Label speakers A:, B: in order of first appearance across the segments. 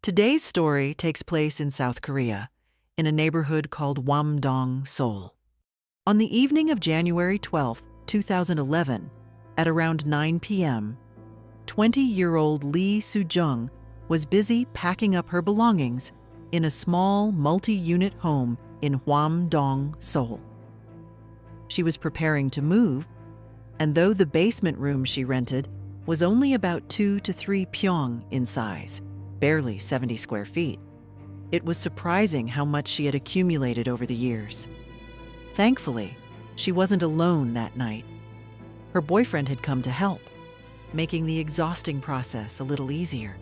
A: Today's story takes place in South Korea, in a neighborhood called Wamdong, Seoul. On the evening of January 12, 2011, at around 9 p.m., 20-year-old Lee Soo-jung was busy packing up her belongings in a small multi-unit home in Hwamdong, Seoul. She was preparing to move, and though the basement room she rented was only about 2 to 3 pyeong in size, barely 70 square feet, it was surprising how much she had accumulated over the years. Thankfully, she wasn't alone that night. Her boyfriend had come to help, making the exhausting process a little easier.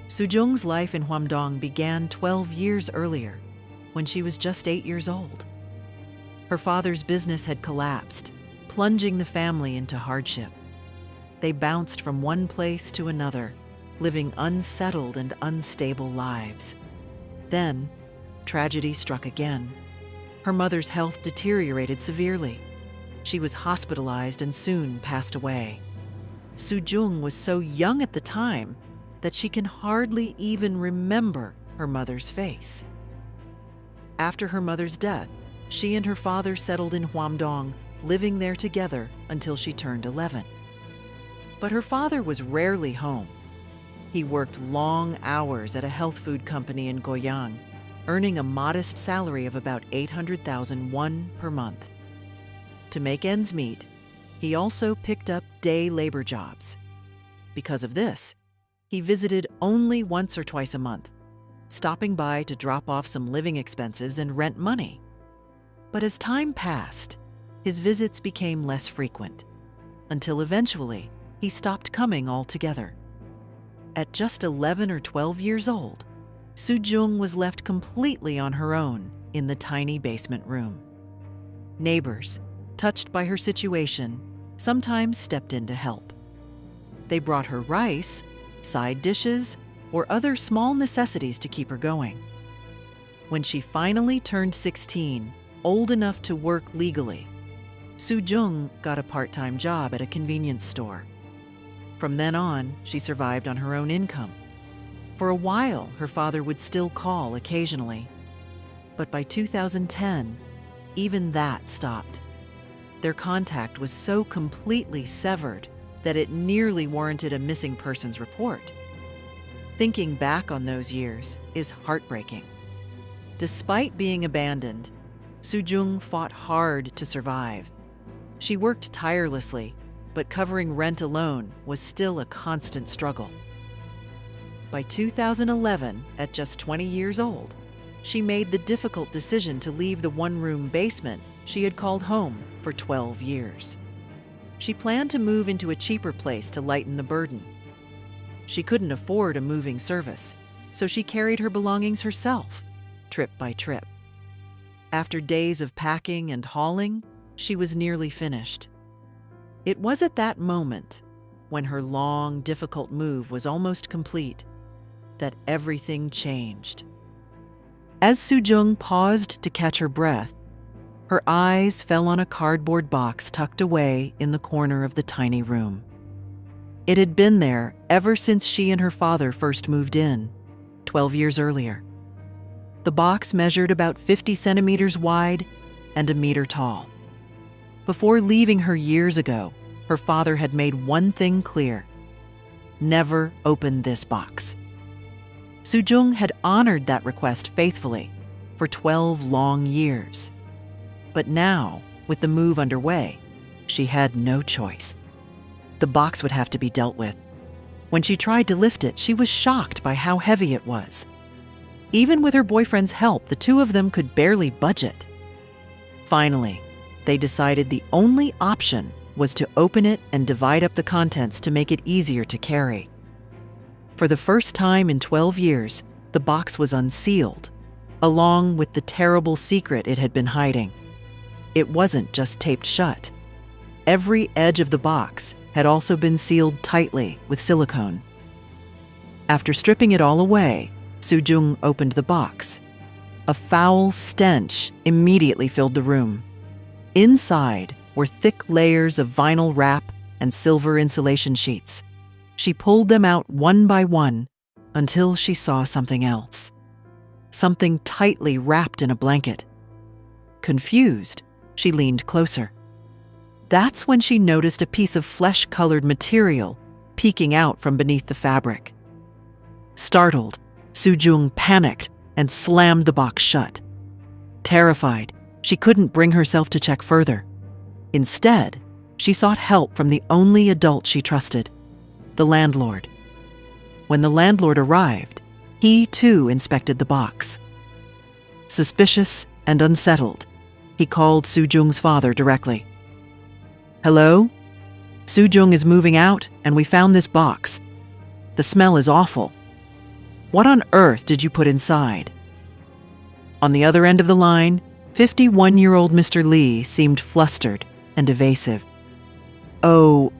A: Soo-jung's life in Hwamdong began 12 years earlier, when she was just 8 years old. Her father's business had collapsed, plunging the family into hardship. They bounced from one place to another, living unsettled and unstable lives. Then, tragedy struck again. Her mother's health deteriorated severely. She was hospitalized and soon passed away. Soo-jung was so young at the time that she can hardly even remember her mother's face. After her mother's death, she and her father settled in Hwamdong, living there together until she turned 11. But her father was rarely home. He worked long hours at a health food company in Goyang, earning a modest salary of about 800,000 won per month. To make ends meet, he also picked up day labor jobs. Because of this, he visited only once or twice a month, stopping by to drop off some living expenses and rent money. But as time passed, his visits became less frequent, until eventually he stopped coming altogether. At just 11 or 12 years old, Soo-jung was left completely on her own in the tiny basement room. Neighbors, touched by her situation, sometimes stepped in to help. They brought her rice, side dishes, or other small necessities to keep her going. When she finally turned 16, old enough to work legally, Soo-jung got a part-time job at a convenience store. From then on, she survived on her own income. For a while, her father would still call occasionally. But by 2010, even that stopped. Their contact was so completely severed that it nearly warranted a missing persons report. Thinking back on those years is heartbreaking. Despite being abandoned, Soo-jung fought hard to survive. She worked tirelessly, but covering rent alone was still a constant struggle. By 2011, at just 20 years old, she made the difficult decision to leave the one-room basement she had called home for 12 years. She planned to move into a cheaper place to lighten the burden. She couldn't afford a moving service, so she carried her belongings herself, trip by trip. After days of packing and hauling, she was nearly finished. It was at that moment, when her long, difficult move was almost complete, that everything changed. As Soo-jung paused to catch her breath, her eyes fell on a cardboard box tucked away in the corner of the tiny room. It had been there ever since she and her father first moved in, 12 years earlier. The box measured about 50 centimeters wide and a meter tall. Before leaving her years ago, her father had made one thing clear: never open this box. Soo-jung had honored that request faithfully for 12 long years. But now, with the move underway, she had no choice. The box would have to be dealt with. When she tried to lift it, she was shocked by how heavy it was. Even with her boyfriend's help, the two of them could barely budget. Finally, they decided the only option was to open it and divide up the contents to make it easier to carry. For the first time in 12 years, the box was unsealed, along with the terrible secret it had been hiding. It wasn't just taped shut. Every edge of the box had also been sealed tightly with silicone. After stripping it all away, Soo-jung opened the box. A foul stench immediately filled the room. Inside were thick layers of vinyl wrap and silver insulation sheets. She pulled them out one by one until she saw something else. Something tightly wrapped in a blanket. Confused, she leaned closer. That's when she noticed a piece of flesh-colored material peeking out from beneath the fabric. Startled, Soo-jung panicked and slammed the box shut. Terrified, she couldn't bring herself to check further. Instead, she sought help from the only adult she trusted, the landlord. When the landlord arrived, he too inspected the box. Suspicious and unsettled, he called Soo-jung's father directly. "Hello? Soo-jung is moving out and we found this box. The smell is awful. What on earth did you put inside?" On the other end of the line, 51-year-old Mr. Lee seemed flustered and evasive. "Oh,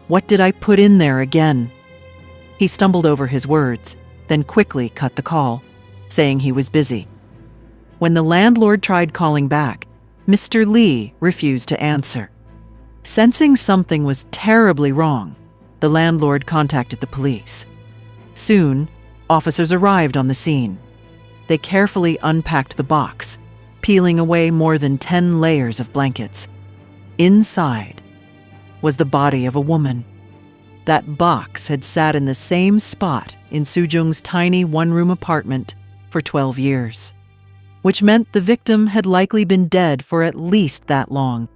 A: what did I put in there again?" He stumbled over his words, then quickly cut the call, saying he was busy. When the landlord tried calling back, Mr. Lee refused to answer. Sensing something was terribly wrong, the landlord contacted the police. Soon, officers arrived on the scene. They carefully unpacked the box, peeling away more than 10 layers of blankets. Inside was the body of a woman. That box had sat in the same spot in Soo-jung's tiny one-room apartment for 12 years, which meant the victim had likely been dead for at least that long.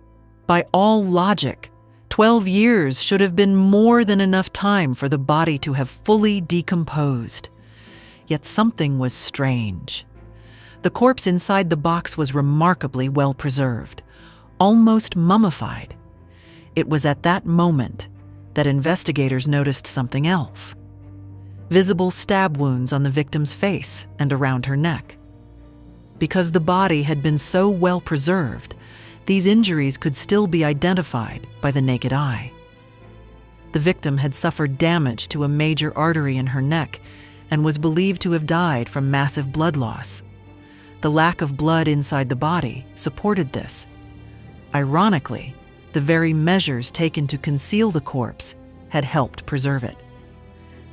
A: By all logic, 12 years should have been more than enough time for the body to have fully decomposed. Yet something was strange. The corpse inside the box was remarkably well preserved, almost mummified. It was at that moment that investigators noticed something else. Visible stab wounds on the victim's face and around her neck. Because the body had been so well preserved, these injuries could still be identified by the naked eye. The victim had suffered damage to a major artery in her neck and was believed to have died from massive blood loss. The lack of blood inside the body supported this. Ironically, the very measures taken to conceal the corpse had helped preserve it.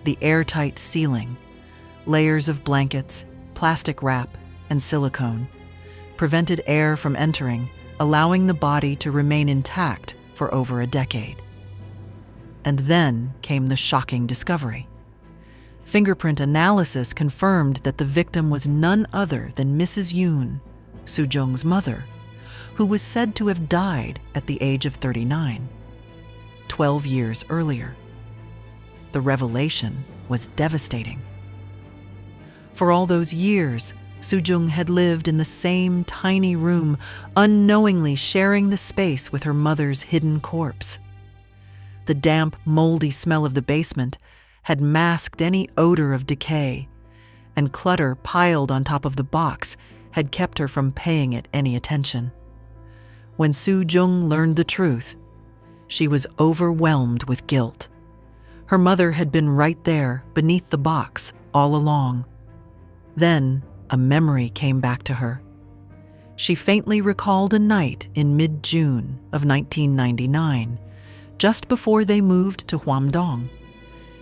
A: The airtight ceiling, layers of blankets, plastic wrap, and silicone prevented air from entering, allowing the body to remain intact for over a decade. And then came the shocking discovery. Fingerprint analysis confirmed that the victim was none other than Mrs. Yoon, Soo-jung's mother, who was said to have died at the age of 39, 12 years earlier. The revelation was devastating. For all those years, Soo-jung had lived in the same tiny room, unknowingly sharing the space with her mother's hidden corpse. The damp, moldy smell of the basement had masked any odor of decay, and clutter piled on top of the box had kept her from paying it any attention. When Soo-jung learned the truth, she was overwhelmed with guilt. Her mother had been right there, beneath the box, all along. Then, a memory came back to her. She faintly recalled a night in mid-June of 1999, just before they moved to Hwamdong.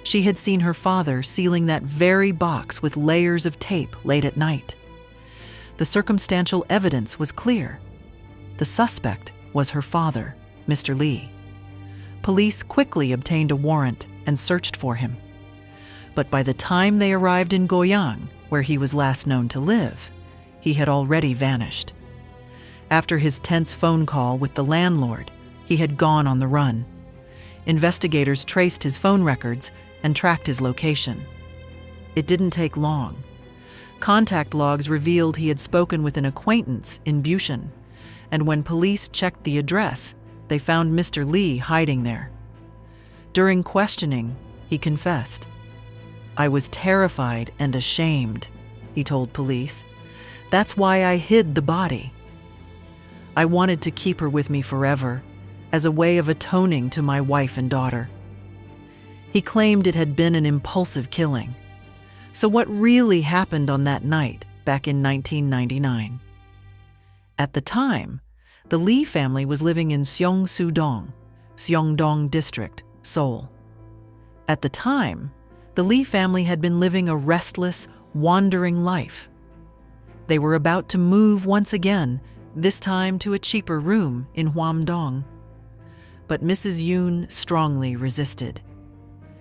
A: She had seen her father sealing that very box with layers of tape late at night. The circumstantial evidence was clear. The suspect was her father, Mr. Lee. Police quickly obtained a warrant and searched for him. But by the time they arrived in Goyang, where he was last known to live, he had already vanished. After his tense phone call with the landlord, he had gone on the run. Investigators traced his phone records and tracked his location. It didn't take long. Contact logs revealed he had spoken with an acquaintance in Busan, and when police checked the address, they found Mr. Lee hiding there. During questioning, he confessed. "I was terrified and ashamed," he told police. "That's why I hid the body. I wanted to keep her with me forever, as a way of atoning to my wife and daughter." He claimed it had been an impulsive killing. So what really happened on that night back in 1999? At the time, the Lee family was living in Seongsu-dong, Seongdong District, Seoul. At the time, the Lee family had been living a restless, wandering life. They were about to move once again, this time to a cheaper room in Hwamdong. But Mrs. Yoon strongly resisted.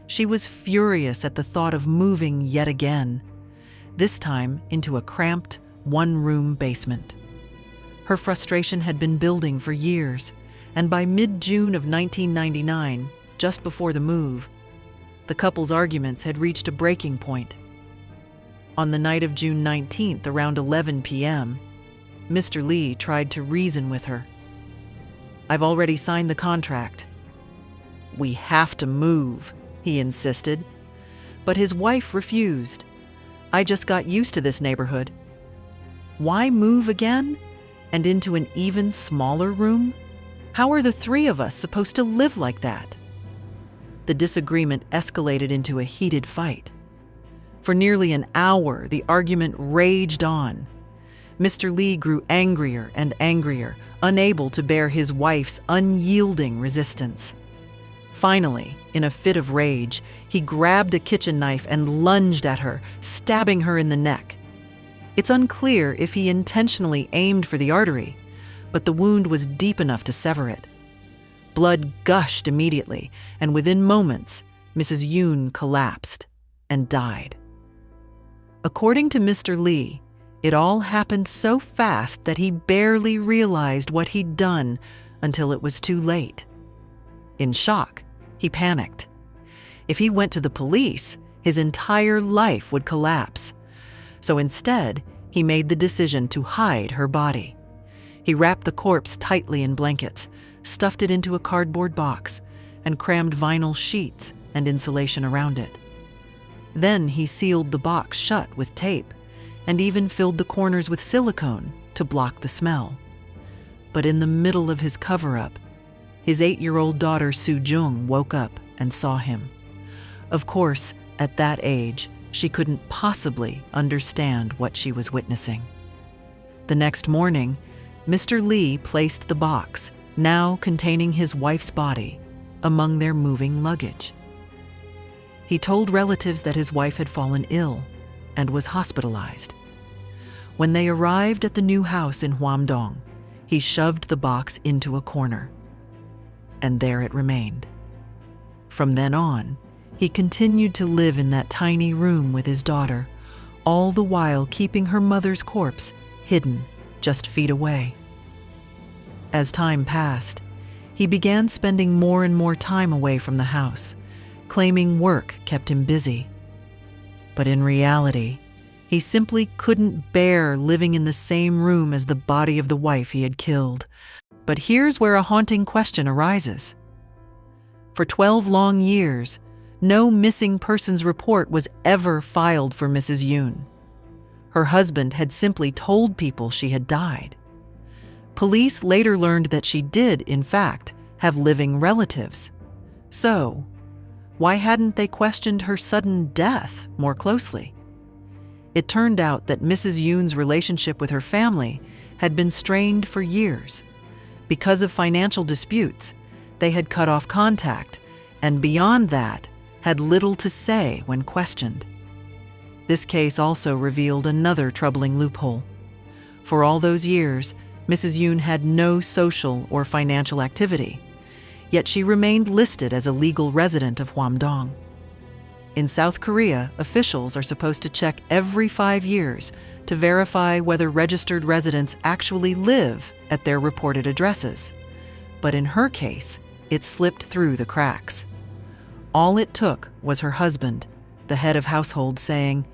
A: She was furious at the thought of moving yet again, this time into a cramped, one-room basement. Her frustration had been building for years, and by mid-June of 1999, just before the move, the couple's arguments had reached a breaking point. On the night of June 19th, around 11 p.m., Mr. Lee tried to reason with her. "I've already signed the contract." "We have to move," he insisted. But his wife refused. "I just got used to this neighborhood." Why move again? And into an even smaller room? How are the three of us supposed to live like that? The disagreement escalated into a heated fight. For nearly an hour, the argument raged on. Mr. Lee grew angrier and angrier, unable to bear his wife's unyielding resistance. Finally, in a fit of rage, he grabbed a kitchen knife and lunged at her, stabbing her in the neck. It's unclear if he intentionally aimed for the artery, but the wound was deep enough to sever it. Blood gushed immediately, and within moments, Mrs. Yoon collapsed and died. According to Mr. Lee, it all happened so fast that he barely realized what he'd done until it was too late. In shock, he panicked. If he went to the police, his entire life would collapse. So instead, he made the decision to hide her body. He wrapped the corpse tightly in blankets, stuffed it into a cardboard box, and crammed vinyl sheets and insulation around it. Then he sealed the box shut with tape and even filled the corners with silicone to block the smell. But in the middle of his cover-up, his 8-year-old daughter Soo Jung woke up and saw him. Of course, at that age, she couldn't possibly understand what she was witnessing. The next morning, Mr. Lee placed the box, now containing his wife's body, among their moving luggage. He told relatives that his wife had fallen ill and was hospitalized. When they arrived at the new house in Hwamdong, he shoved the box into a corner. And there it remained. From then on, he continued to live in that tiny room with his daughter, all the while keeping her mother's corpse hidden just feet away. As time passed, he began spending more and more time away from the house, claiming work kept him busy. But in reality, he simply couldn't bear living in the same room as the body of the wife he had killed. But here's where a haunting question arises. For 12 long years, no missing persons report was ever filed for Mrs. Yoon. Her husband had simply told people she had died. Police later learned that she did, in fact, have living relatives. So, why hadn't they questioned her sudden death more closely? It turned out that Mrs. Yoon's relationship with her family had been strained for years. Because of financial disputes, they had cut off contact, and beyond that, had little to say when questioned. This case also revealed another troubling loophole. For all those years, Mrs. Yoon had no social or financial activity, yet she remained listed as a legal resident of Hwamdong. In South Korea, officials are supposed to check every 5 years to verify whether registered residents actually live at their reported addresses. But in her case, it slipped through the cracks. All it took was her husband, the head of household, saying,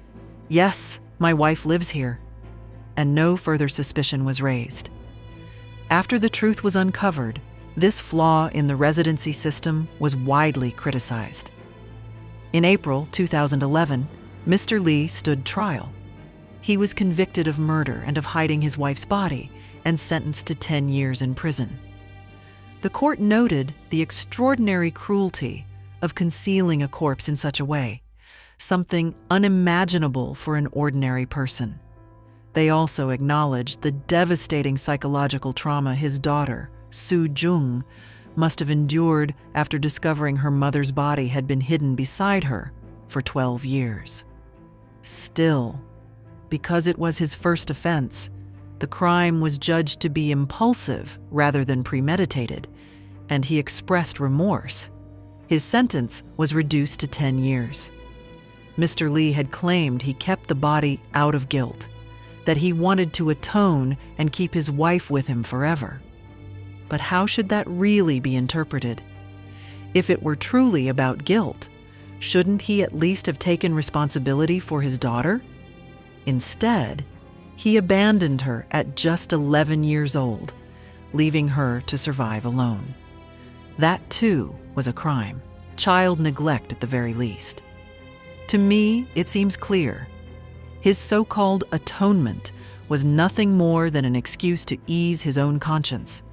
A: "Yes, my wife lives here," and no further suspicion was raised. After the truth was uncovered, this flaw in the residency system was widely criticized. In April 2011, Mr. Lee stood trial. He was convicted of murder and of hiding his wife's body and sentenced to 10 years in prison. The court noted the extraordinary cruelty of concealing a corpse in such a way, something unimaginable for an ordinary person. They also acknowledged the devastating psychological trauma his daughter, Soo Jung, must have endured after discovering her mother's body had been hidden beside her for 12 years. Still, because it was his first offense, the crime was judged to be impulsive rather than premeditated, and he expressed remorse. His sentence was reduced to 10 years. Mr. Lee had claimed he kept the body out of guilt, that he wanted to atone and keep his wife with him forever. But how should that really be interpreted? If it were truly about guilt, shouldn't he at least have taken responsibility for his daughter? Instead, he abandoned her at just 11 years old, leaving her to survive alone. That too was a crime, child neglect at the very least. To me, it seems clear. His so-called atonement was nothing more than an excuse to ease his own conscience.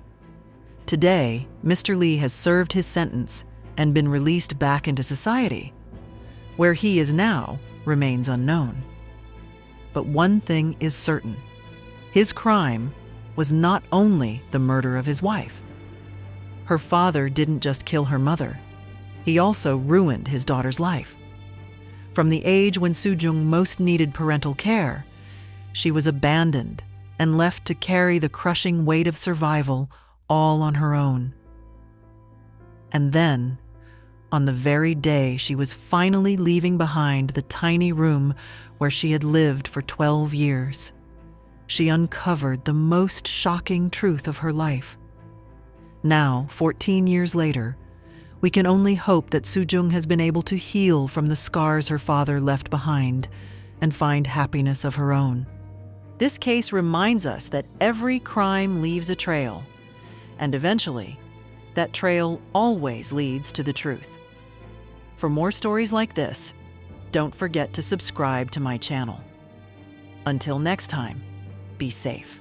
A: Today, Mr. Lee has served his sentence and been released back into society. Where he is now remains unknown. But one thing is certain. His crime was not only the murder of his wife. Her father didn't just kill her mother. He also ruined his daughter's life. From the age when Soo-jung most needed parental care, she was abandoned and left to carry the crushing weight of survival all on her own. And then, on the very day she was finally leaving behind the tiny room where she had lived for 12 years, she uncovered the most shocking truth of her life. Now, 14 years later, we can only hope that Soo-jung has been able to heal from the scars her father left behind and find happiness of her own. This case reminds us that every crime leaves a trail, and eventually, that trail always leads to the truth. For more stories like this, don't forget to subscribe to my channel. Until next time, be safe.